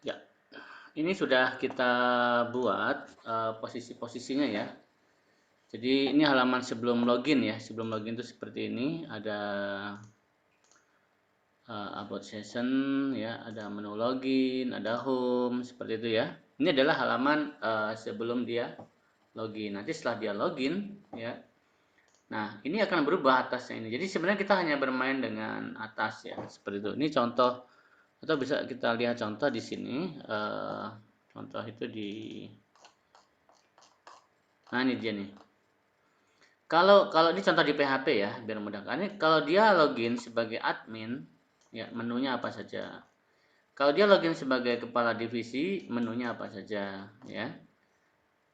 Ya, ini sudah kita buat posisi-posisinya ya. Jadi ini halaman sebelum login ya. Sebelum login itu seperti ini, ada about session ya, ada menu login, ada home seperti itu ya. Ini adalah halaman sebelum dia login. Nanti setelah dia login ya. Nah, ini akan berubah atasnya ini. Jadi sebenarnya kita hanya bermain dengan atas ya, seperti itu. Ini contoh atau bisa kita lihat contoh di sini. Contoh itu di, nah ini dia nih. Kalau kalau ini contoh di PHP ya, biar mudah. Ini kalau dia login sebagai admin, ya menunya apa saja. Kalau dia login sebagai kepala divisi, menunya apa saja, ya.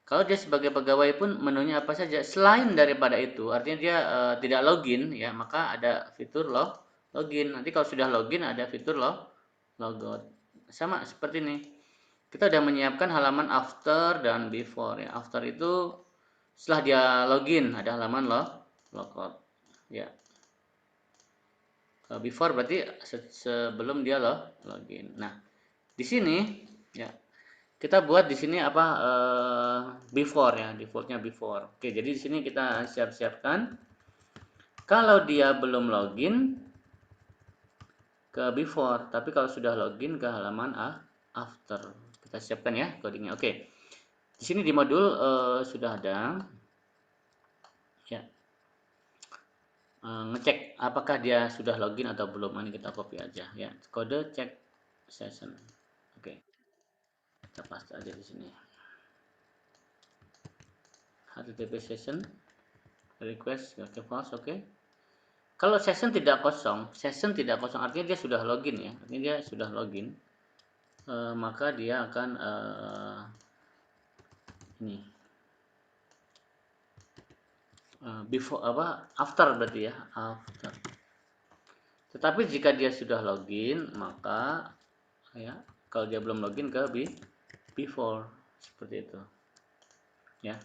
Kalau dia sebagai pegawai pun menunya apa saja. Selain daripada itu, artinya dia tidak login, ya, maka ada fitur login. Nanti kalau sudah login ada fitur logout. Sama seperti ini. Kita sudah menyiapkan halaman after dan before ya. After itu setelah dia login ada halaman logout. Ya. Before berarti sebelum dia login. Nah, di sini ya kita buat di sini apa before ya, defaultnya before. Oke, jadi di sini kita siap-siapkan kalau dia belum login ke before, tapi kalau sudah login ke halaman after. Kita siapkan ya codingnya. Oke. Di sini di modul sudah ada ya ngecek apakah dia sudah login atau belum. Ini kita copy aja ya. Kode check session. Oke. Kita paste aja di sini. HTTP session request oke false oke. Kalau session tidak kosong artinya dia sudah login ya, artinya dia sudah login, maka dia akan ini before apa after berarti ya after. Tetapi jika dia sudah login maka ya kalau dia belum login ke before seperti itu ya,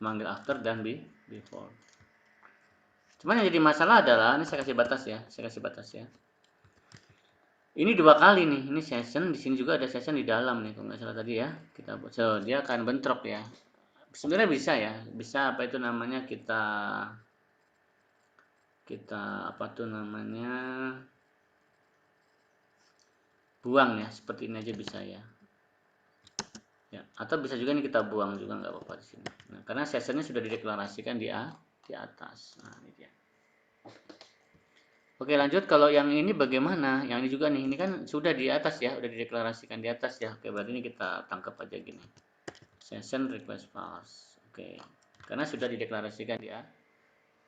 manggil after dan before. Cuman yang jadi masalah adalah ini saya kasih batas ya, Ini dua kali nih, ini session, di sini juga ada session di dalam nih, kalau nggak salah tadi ya. Kita so, dia akan bentrok ya. Sebenarnya bisa ya, bisa apa itu namanya kita kita apa tuh namanya buang ya, seperti ini aja bisa ya. Ya, atau bisa juga nih kita buang juga nggak apa-apa di sini. Nah, karena sessionnya sudah dideklarasikan di atas. Nah, ini dia. Oke lanjut, kalau yang ini bagaimana? Yang ini juga nih, ini kan sudah di atas ya, sudah dideklarasikan di atas ya. Oke berarti ini kita tangkap aja gini. Session request false. Oke, karena sudah dideklarasikan di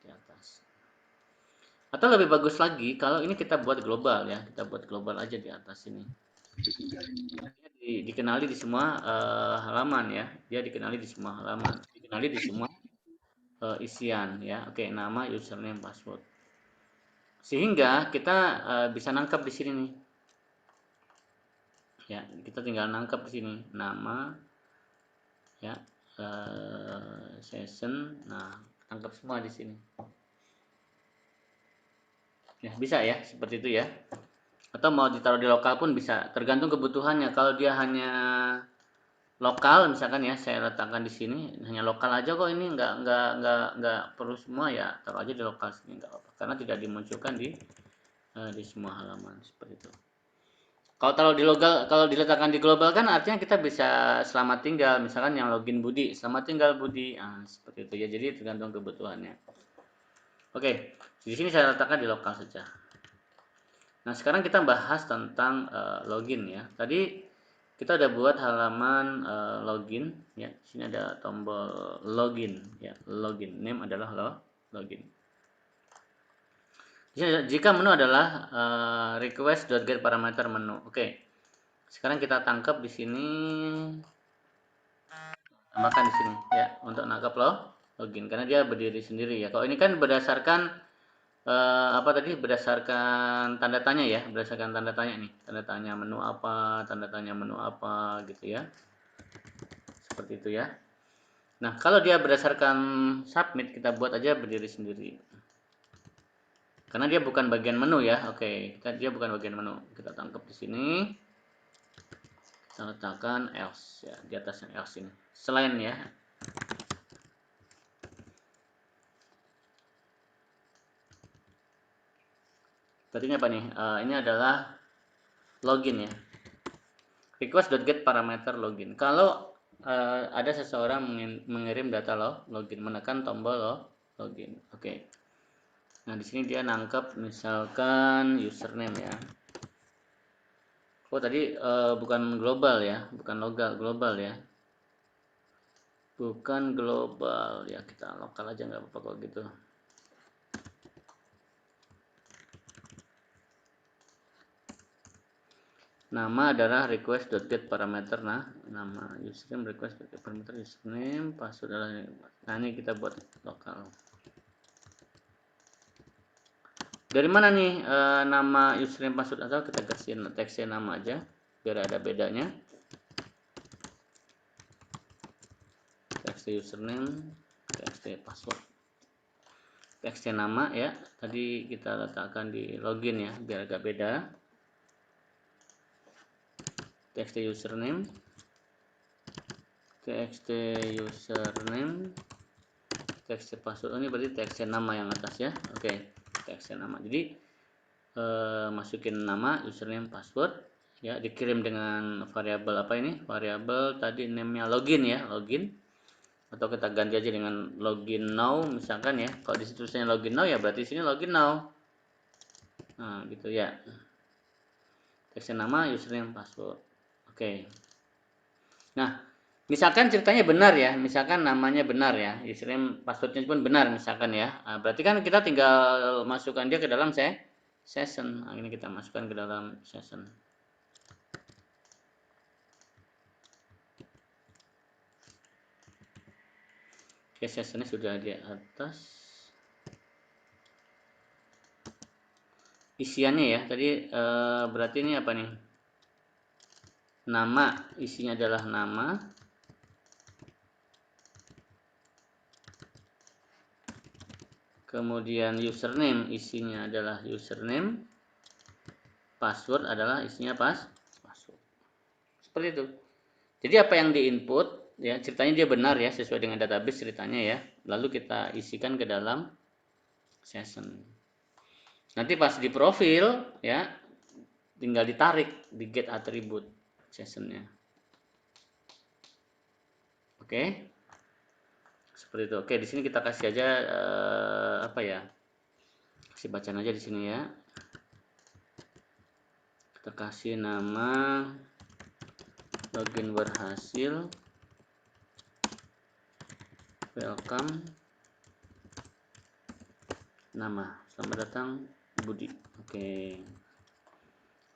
atas. Atau lebih bagus lagi kalau ini kita buat global ya, kita buat global aja di atas ini. Dikenali di semua halaman ya, dia dikenali di semua halaman, dikenali di semua isian ya. Oke, nama, username, password. Sehingga kita bisa nangkap di sini nih. Ya, kita tinggal nangkap di sini nama ya, session. Nah, tangkap semua di sini. Ya, bisa ya, seperti itu ya. Atau mau ditaruh di lokal pun bisa, tergantung kebutuhannya. Kalau dia hanya lokal misalkan ya, saya letakkan di sini hanya lokal aja kok, ini nggak perlu semua ya, taruh aja di lokal sini nggak apa-apa karena tidak dimunculkan di semua halaman seperti itu. Kalau taruh di lokal, kalau diletakkan di global kan artinya kita bisa selamat tinggal, misalkan yang login Budi, selamat tinggal Budi, seperti itu ya. Jadi tergantung kebutuhannya. Oke, di sini saya letakkan di lokal saja. Nah, sekarang kita bahas tentang login ya. Tadi kita udah buat halaman login ya. Di sini ada tombol login ya, login. Name adalah login. Jika menu adalah request.get parameter menu. Oke. Sekarang kita tangkap di sini, tambahkan di sini ya untuk nangkap login karena dia berdiri sendiri ya. Kalau ini kan berdasarkan apa tadi, berdasarkan tanda tanya ya, berdasarkan tanda tanya nih, tanda tanya menu apa, tanda tanya menu apa gitu ya, seperti itu ya. Nah kalau dia berdasarkan submit, kita buat aja berdiri sendiri karena dia bukan bagian menu ya. Oke, dia bukan bagian menu, kita tangkap di sini Kita letakkan else ya di atas yang else ini. Selain ya. Berarti ini apa nih? Ini adalah login ya. Request.get parameter login. Kalau ada seseorang mengirim data login, menekan tombol login. Oke. Nah, di sini dia nangkep misalkan username ya. Oh, tadi bukan global ya, bukan global ya. Bukan global ya, kita lokal aja nggak apa-apa kalau gitu. Nama adalah request.get parameter. Nah, nama username request.get parameter username, password adalah. Nah, ini kita buat lokal. Dari mana nih nama username password asal? Kita kasih teksnya nama aja biar ada bedanya. Teks username, teks password. Teksnya nama ya. Tadi kita letakkan di login ya biar agak beda. Txt username, txt username, txt password. Ini berarti txt nama yang atas ya. Oke, txt nama. Jadi masukin nama, username, password ya, dikirim dengan variabel apa ini? Variabel tadi name-nya login ya, login. Atau kita ganti aja dengan login now misalkan ya. Kalau di situ tulisannya login now ya berarti sini login now. Nah, gitu ya. Txt nama, username, password. Oke. Nah, misalkan ceritanya benar ya, misalkan namanya benar ya, username passwordnya pun benar misalkan ya. Nah, berarti kan kita tinggal masukkan dia ke dalam session. Nah, ini kita masukkan ke dalam session. Oke, sessionnya sudah di atas. Isiannya ya, tadi berarti ini apa nih? Nama, isinya adalah nama. Kemudian username, isinya adalah username. Password adalah isinya password. Seperti itu. Jadi apa yang diinput ya, ceritanya dia benar ya sesuai dengan database ceritanya ya. Lalu kita isikan ke dalam session. Nanti pas di profil ya tinggal ditarik di get attribute sessionnya. Oke. Seperti itu. Oke, di sini kita kasih aja apa ya? Kasih bacaan aja di sini ya. Kita kasih nama login berhasil. Welcome. Nama. Selamat datang Budi. Oke.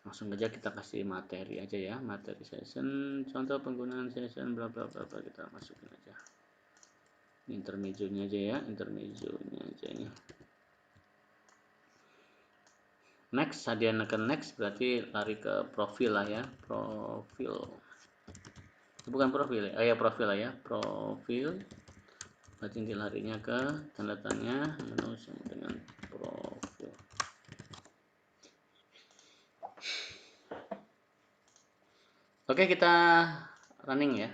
Langsung aja kita kasih materi aja ya, materi session, contoh penggunaan session bla bla bla, kita masukin aja. Intermezzonya aja ya, intermezzonya aja ini. Next, dia neken next berarti lari ke profil lah ya, profil. Bukan profil ya, profil lah ya, profil. Berarti dia larinya ke tanda tanya menu sama dengan profil. Oke, kita running ya,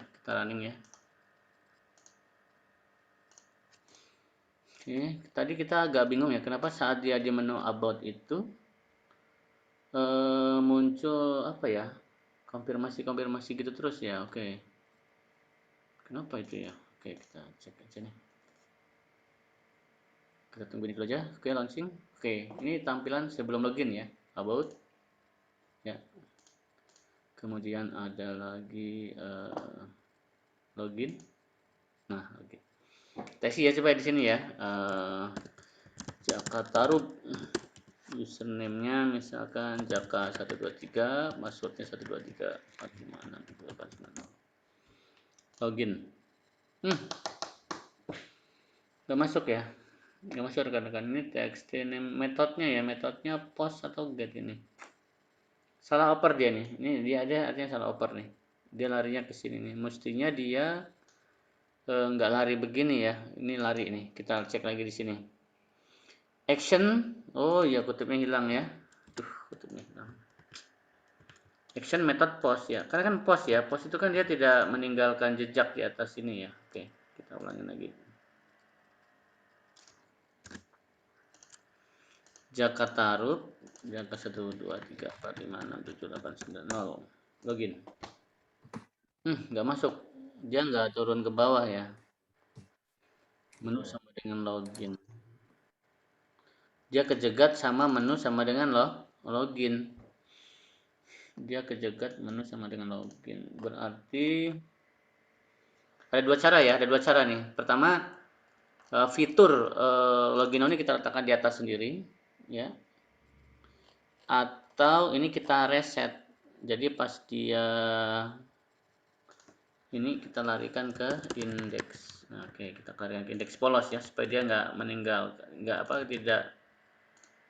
Oke, tadi kita agak bingung ya, kenapa saat dia di menu about itu muncul apa ya, konfirmasi gitu terus ya. Oke, kenapa itu ya? Oke, kita cek aja nih. Kita tunggu ini dulu aja. Oke, launching. Oke, ini tampilan sebelum login ya, about ya. Kemudian ada lagi login. Nah, oke. Tes ya coba di sini ya. Jaka Tarub, username-nya misalkan Jaka 123, passwordnya 123 456 login. Nggak masuk ya, nggak masuk rekan-rekan. Ini txt name metodenya post atau get ini salah oper dia nih. Ini dia ada artinya salah oper nih, dia larinya ke sini nih, mestinya dia nggak lari begini ya, ini lari nih. Kita cek lagi di sini action. Oh iya, kutipnya hilang ya. Kutipnya hilang. Action method post ya. Karena kan post ya. Post itu kan dia tidak meninggalkan jejak di atas ini ya. Oke, kita ulangi lagi. Jakarta Root, Jaka 1 2 3 4 5 6 7 8 9 0. Login. Nggak masuk. Dia nggak turun ke bawah ya. Menu sama dengan login. Dia kejegat sama menu sama dengan login. Dia kejegat menu sama dengan login. Berarti ada dua cara ya, ada dua cara nih. Pertama, fitur login ini kita letakkan di atas sendiri, ya. Atau ini kita reset. Jadi pas dia ini kita larikan ke indeks. Nah, oke, kita larikan ke indeks polos ya, supaya dia nggak meninggal, nggak apa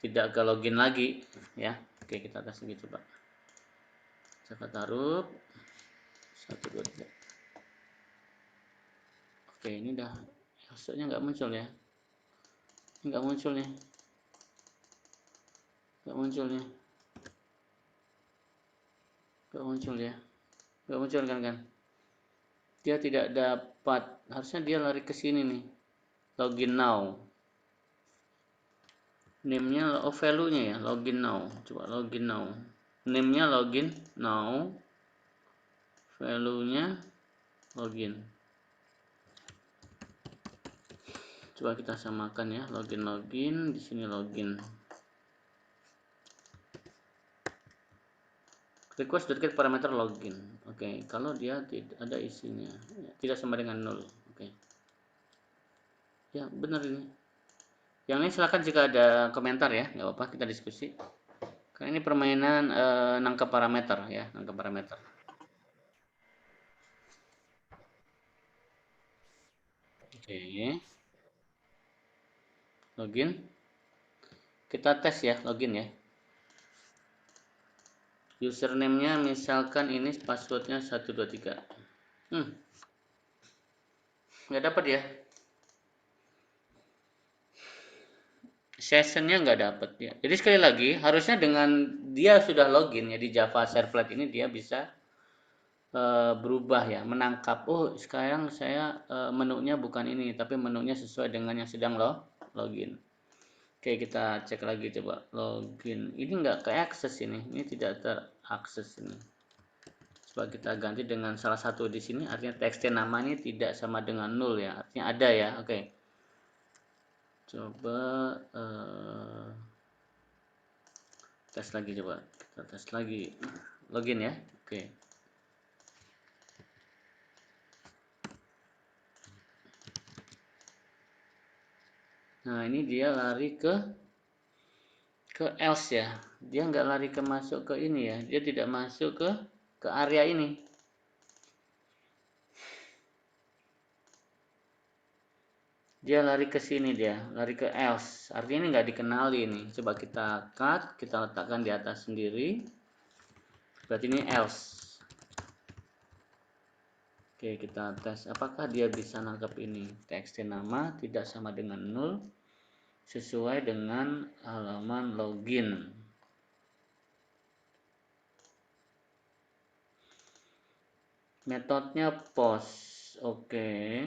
tidak ke login lagi, ya. Oke, kita tes lagi coba. Saya taruh 1 2 3. Oke, ini udah hasilnya nggak muncul ya. Nggak muncul nih. Nggak muncul nih. Nggak muncul ya. Nggak muncul kan? Dia tidak dapat. Harusnya dia lari ke sini nih. Login now. Name-nya value-nya ya, login now. Coba login now. Name-nya login now. Value-nya login. Coba kita samakan ya, login, di sini login. Request get parameter login. Oke, kalau dia tidak ada isinya, tidak sama dengan 0. Oke. Ya, benar ini. Yang ini silakan jika ada komentar ya, nggak apa-apa, kita diskusi. Karena ini permainan nangkep parameter ya, nangkep parameter. Oke. Login. Kita tes ya, login ya. Username-nya misalkan ini passwordnya 123. Nggak dapat ya. Sessionnya nggak dapat ya. Jadi sekali lagi, harusnya dengan dia sudah login ya di Java Servlet ini, dia bisa berubah ya, menangkap, oh sekarang saya menunya bukan ini, tapi menunya sesuai dengan yang sedang login. Oke, kita cek lagi coba login. Ini nggak ke akses ini tidak terakses ini. Coba kita ganti dengan salah satu di sini, artinya txt namanya tidak sama dengan 0 ya, artinya ada ya. Oke, coba tes lagi, coba kita tes lagi login ya. Oke. Nah, ini dia lari ke else ya. Dia nggak lari ke masuk ke ini ya. Dia tidak masuk ke area ini. Dia lari ke sini, dia lari ke else. Artinya ini nggak dikenali nih. Coba kita cut, kita letakkan di atas sendiri. Berarti ini else. Oke, kita tes apakah dia bisa nangkep ini. Txt nama tidak sama dengan 0 sesuai dengan halaman login. Metodenya post. Oke.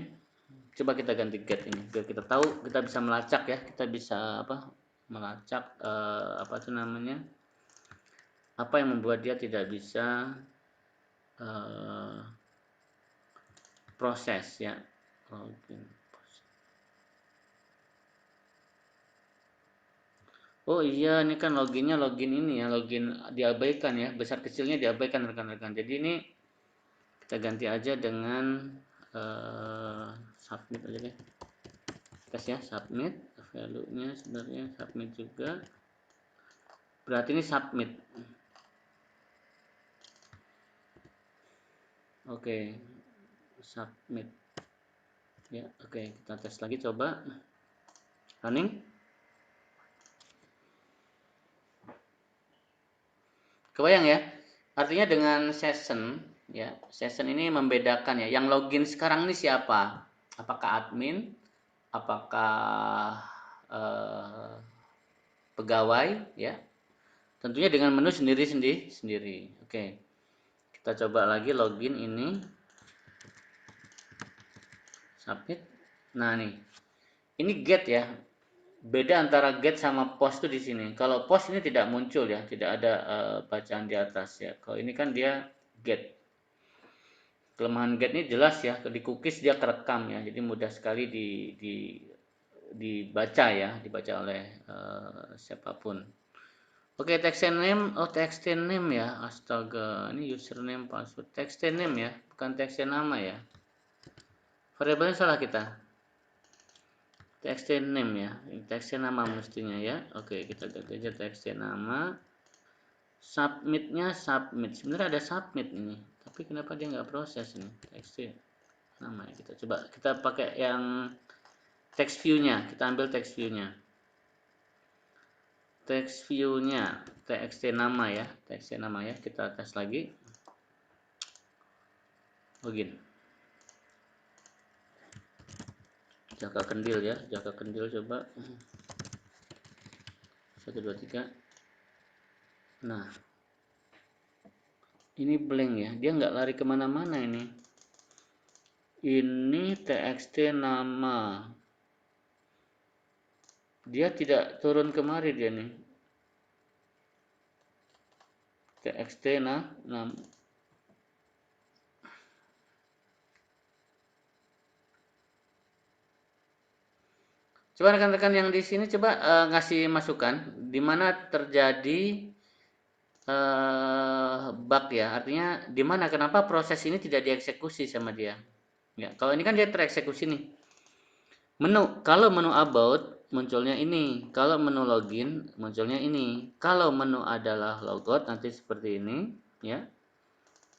Coba kita ganti get ini biar kita tahu, kita bisa melacak ya, kita bisa melacak apa itu namanya, apa yang membuat dia tidak bisa proses ya. Login. Oh iya, ini kan loginnya login ini ya, login diabaikan ya, besar kecilnya diabaikan rekan-rekan. Jadi ini kita ganti aja dengan submit aja deh. Tes ya, submit. Value-nya sebenarnya submit juga. Berarti ini submit. Oke, submit. Ya, oke, kita tes lagi, coba running. Kebayang ya? Artinya dengan session ya, session ini membedakan ya. Yang login sekarang ini siapa? Apakah admin? Apakah pegawai ya? Tentunya dengan menu sendiri. Oke, kita coba lagi login ini, submit. Nah nih, ini get ya. Beda antara get sama post tuh di sini. Kalau post ini tidak muncul ya, tidak ada bacaan di atas ya. Kalau ini kan dia get. Kelemahan get ini jelas ya, di cookies dia kerekam ya, jadi mudah sekali dibaca ya, dibaca oleh siapapun. Oke, text name, oh text name ya, astaga, ini username password text name ya, bukan text nama ya. Variabelnya salah kita. Text name ya, text nama mestinya ya. Oke, kita ganti aja text nama. Submitnya submit, sebenarnya ada submit ini, tapi kenapa dia nggak proses ini? Text nama ya. Kita coba kita pakai yang text view-nya, kita ambil text view-nya. Text view-nya txt nama ya, txt nama ya, kita tes lagi. Login. Jaka kendil ya, jaka kendil coba. 1 2 3. Nah, ini blank ya, dia nggak lari kemana-mana ini. Ini txt nama, dia tidak turun kemari dia nih. Txt nama. Coba rekan-rekan yang di sini coba ngasih masukan di mana terjadi bug ya, artinya di mana kenapa proses ini tidak dieksekusi sama dia. Ya, kalau ini kan dia tereksekusi nih. Menu, kalau menu about munculnya ini, kalau menu login munculnya ini. Kalau menu adalah logout nanti seperti ini, ya.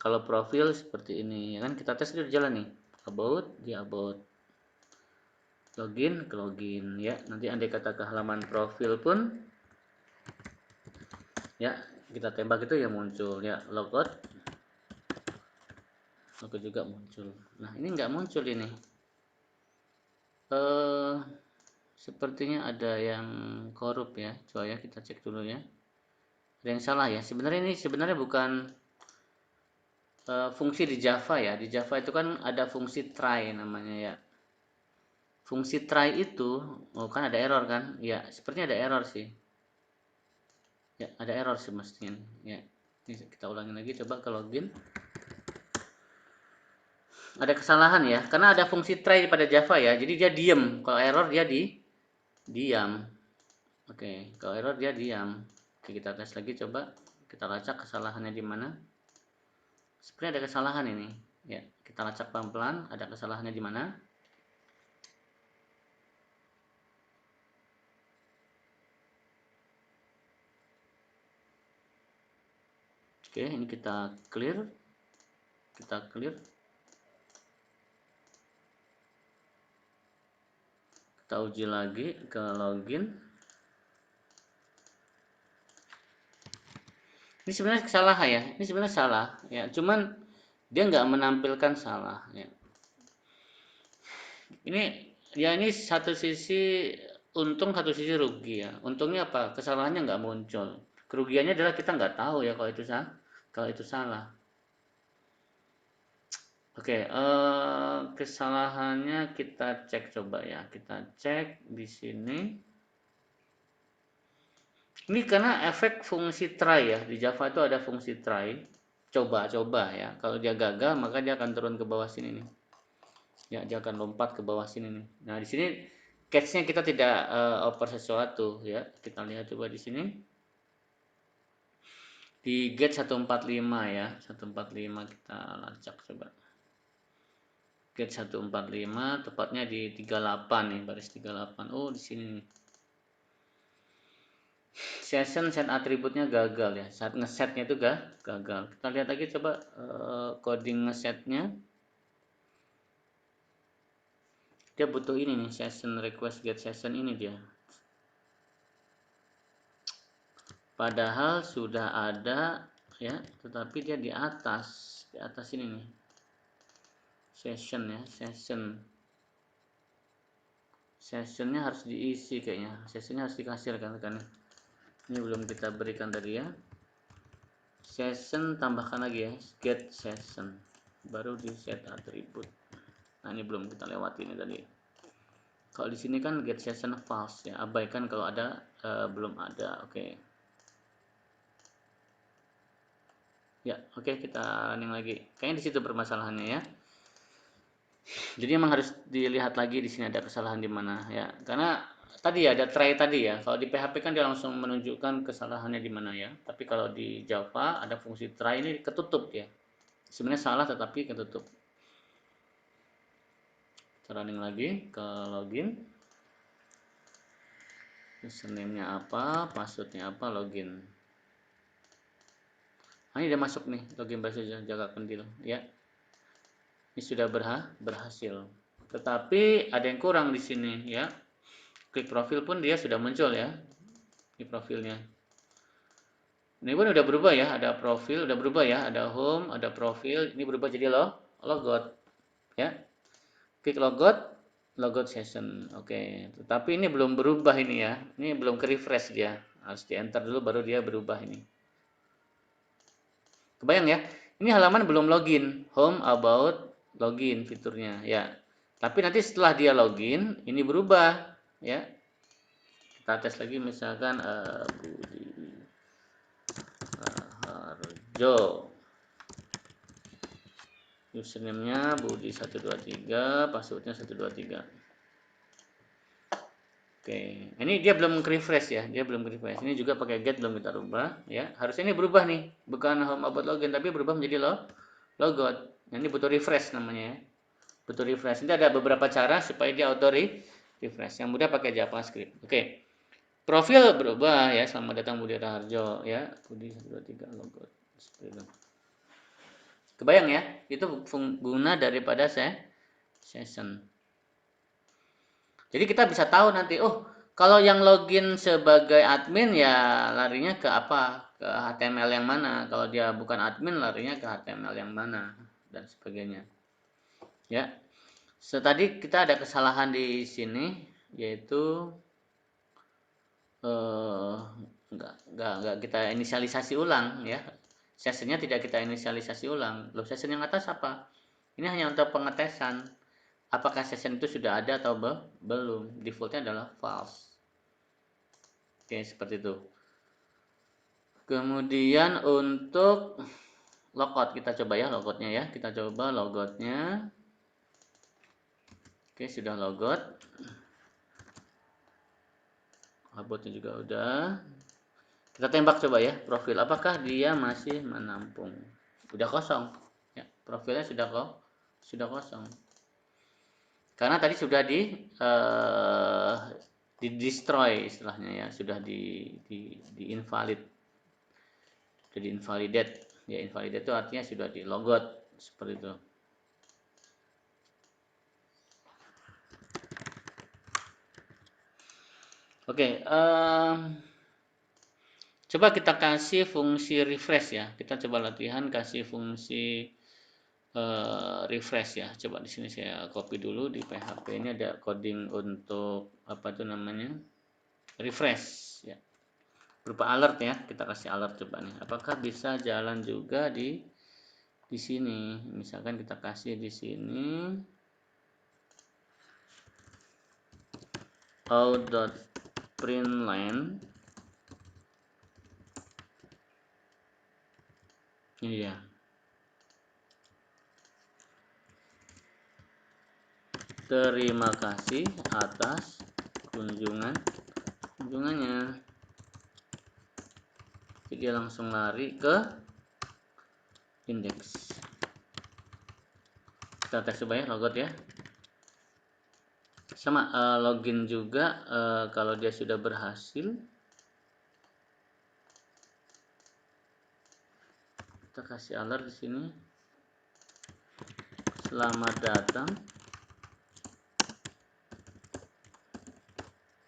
Kalau profil seperti ini, ya kan kita tes dulu jalan nih. About, di about. Login ke login ya. Nanti andai kata ke halaman profil pun ya, kita tembak itu ya muncul ya, logout. Logo juga muncul. Nah, ini nggak muncul ini. Sepertinya ada yang korup ya. Coba ya kita cek dulu ya. Ada yang salah ya. Sebenarnya ini bukan fungsi di Java ya. Di Java itu kan ada fungsi try namanya ya. Fungsi try itu, oh kan ada error kan? Ya, sepertinya ada error sih. Ya, ada error sih mestinya. Ya, ini kita ulangi lagi. Coba ke login. Ada kesalahan ya, karena ada fungsi try pada Java ya. Jadi dia diam. Kalau error dia diam. Oke, kalau error dia diam. Oke, kita tes lagi coba. Kita lacak kesalahannya di mana. Sebenarnya ada kesalahan ini. Ya, kita lacak pelan-pelan, ada kesalahannya di mana. Oke, ini kita clear. Kita clear. Kita uji lagi ke login. Ini sebenarnya kesalahan ya. Ini sebenarnya salah ya. Cuman dia nggak menampilkan salah ya. Ini satu sisi untung, satu sisi rugi ya. Untungnya apa? Kesalahannya nggak muncul. Kerugiannya adalah kita nggak tahu ya kalau itu salah. Oke, kesalahannya kita cek coba ya. Kita cek di sini. Ini karena efek fungsi try ya. Di Java itu ada fungsi try. Coba-coba ya. Kalau dia gagal, maka dia akan turun ke bawah sini nih. Ya, dia akan lompat ke bawah sini nih. Nah, di sini catch-nya kita tidak oper sesuatu ya. Kita lihat coba di sini. Di get 145 ya. 145 kita lacak coba. Get 145 tepatnya di 38 nih, baris 38. Oh, di sini nih. Session set atributnya gagal ya. Saat ngesetnya itu gagal. Kita lihat lagi coba coding ngesetnya. Dia butuh ini nih, session request get session ini dia. Padahal sudah ada ya, tetapi dia di atas ini nih. Session ya, sessionnya harus diisi kayaknya. Sessionnya harus dikasih rekan-rekan. Ini belum kita berikan tadi ya. Session tambahkan lagi ya, get session. Baru di set atribut. Nah, ini belum kita lewati ini tadi. Kalau di sini kan get session false ya, abaikan kalau ada belum ada. Oke. Ya, oke, kita running lagi. Kayaknya di situ permasalahannya ya. Jadi memang harus dilihat lagi di sini ada kesalahan di mana ya. Karena tadi ya ada try tadi ya. Kalau di PHP kan dia langsung menunjukkan kesalahannya di mana ya. Tapi kalau di Java ada fungsi try ini ketutup ya. Sebenarnya salah tetapi ketutup. Kita running lagi ke login. Username-nya apa, password-nya apa, login. Nah, ini udah masuk nih, login bahasa Jaga Kendil ya. Ini sudah berhasil. Tetapi ada yang kurang di sini ya. Klik profil pun dia sudah muncul ya di profilnya. Ini pun udah berubah ya, ada profil udah berubah ya, ada home, ada profil, ini berubah jadi logout ya. Klik logout session. Oke, tetapi ini belum berubah ini ya. Ini belum ke refresh dia. Harus di enter dulu baru dia berubah ini. Kebayang ya? Ini halaman belum login, home, about, login fiturnya ya. Tapi nanti setelah dia login, ini berubah ya. Kita tes lagi misalkan Budi Harjo. Username-nya Budi123, passwordnya 123. Oke, ini dia belum refresh ya, dia belum refresh. Ini juga pakai get belum kita rubah ya. Harusnya ini berubah nih, bukan home about login tapi berubah menjadi logout. Nah, ini butuh refresh namanya ya. Butuh refresh. Ini ada beberapa cara supaya dia auto refresh. Yang mudah pakai JavaScript. Oke. Profil berubah ya. Selamat datang Budi Raharjo ya. Budi123 logout. Seperti itu. Kebayang ya? Itu guna daripada session. Jadi kita bisa tahu nanti, oh, kalau yang login sebagai admin ya larinya ke apa? Ke HTML yang mana? Kalau dia bukan admin larinya ke HTML yang mana dan sebagainya. Ya. So, tadi kita ada kesalahan di sini yaitu nggak kita inisialisasi ulang ya. Sessionnya tidak kita inisialisasi ulang. Loh, session yang atas apa? Ini hanya untuk pengetesan. Apakah session itu sudah ada atau belum? Defaultnya adalah false. Oke, seperti itu. Kemudian untuk logout kita coba ya logoutnya ya. Kita coba logoutnya. Oke, sudah logout. Aboutnya juga udah. Kita tembak coba ya profil. Apakah dia masih menampung? Sudah kosong. Ya, profilnya sudah kosong. Karena tadi sudah di destroy istilahnya ya, sudah di invalid. Jadi invalidate. Ya, invalidate itu artinya sudah di logout seperti itu. Oke, coba kita kasih fungsi refresh ya. Kita coba latihan kasih fungsi refresh ya. Coba di sini saya copy dulu di PHP ini ada coding untuk apa itu namanya? Refresh ya. Berupa alert ya. Kita kasih alert coba nih. Apakah bisa jalan juga di sini? Misalkan kita kasih di sini out.println ini ya. Terima kasih atas kunjungannya. Jadi dia langsung lari ke indeks. Kita tes coba ya logout ya. Sama login juga kalau dia sudah berhasil. Kita kasih alert di sini. Selamat datang.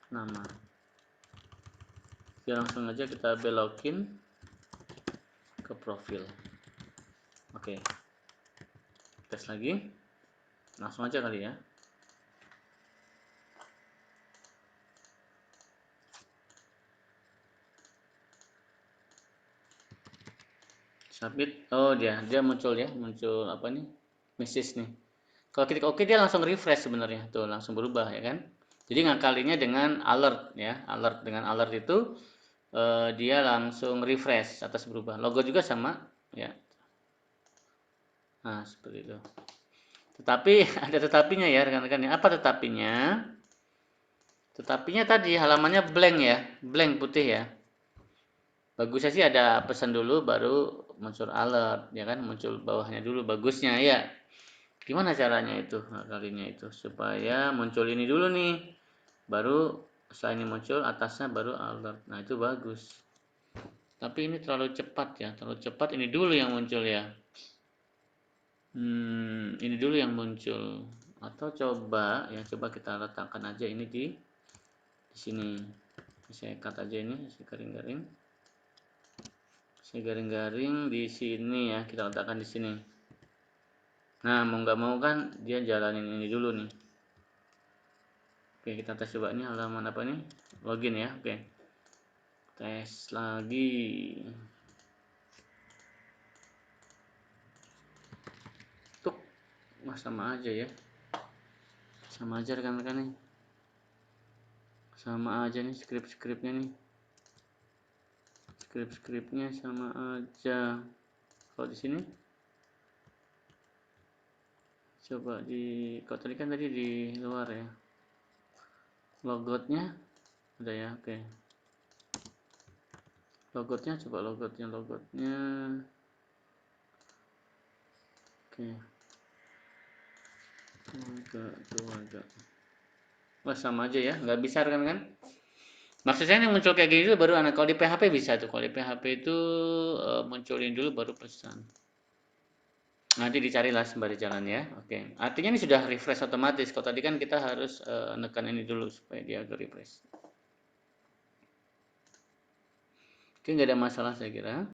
Nama. Jadi langsung aja kita belokin ke profil. Oke. Tes lagi. Langsung aja kali ya. Submit. Oh, dia muncul ya, muncul apa nih? Message nih. Kalau klik oke dia langsung refresh sebenarnya. Tuh, langsung berubah ya kan? Jadi ngakalinya dengan alert ya. Alert dengan alert itu dia langsung refresh atas berubah. Logo juga sama ya. Nah, seperti itu. Tetapi ada tetapinya ya rekan-rekan ya. Apa tetapinya? Tetapinya tadi halamannya blank ya, blank putih ya. Bagusnya sih ada pesan dulu baru muncul alert ya kan, muncul bawahnya dulu bagusnya ya. Gimana caranya itu? Nah, kalinya itu supaya muncul ini dulu nih. Baru setelah ini muncul atasnya baru alert. Nah, itu bagus. Tapi ini terlalu cepat ya, terlalu cepat ini dulu yang muncul ya. Ini dulu yang muncul. Atau coba ya, coba kita letakkan aja ini di sini. Saya cut aja ini, saya garing-garing. Saya garing-garing di sini ya, kita letakkan di sini. Nah, mau nggak mau kan dia jalanin ini dulu nih. Oke, kita tes coba ini halaman apa nih? Login ya, oke. Tes lagi. Tuh, wah sama aja ya. Sama aja rekan-rekan nih. Sama aja nih skrip-skripnya nih. Skrip-skripnya sama aja. Kalau di sini coba kalau tadi kan tadi di luar ya. Logotnya ada ya, oke. Logotnya coba logotnya. Oke. Tuh agak. Wah sama aja ya, nggak bisa kan? Maksudnya yang muncul kayak gini dulu baru anak. Kalau di PHP bisa tuh. Kalau di PHP itu munculin dulu baru pesan. Nanti dicarilah sembari jalan ya. Oke. Artinya ini sudah refresh otomatis. Kalau tadi kan kita harus nekan ini dulu supaya dia agak refresh. Oke, nggak ada masalah saya kira.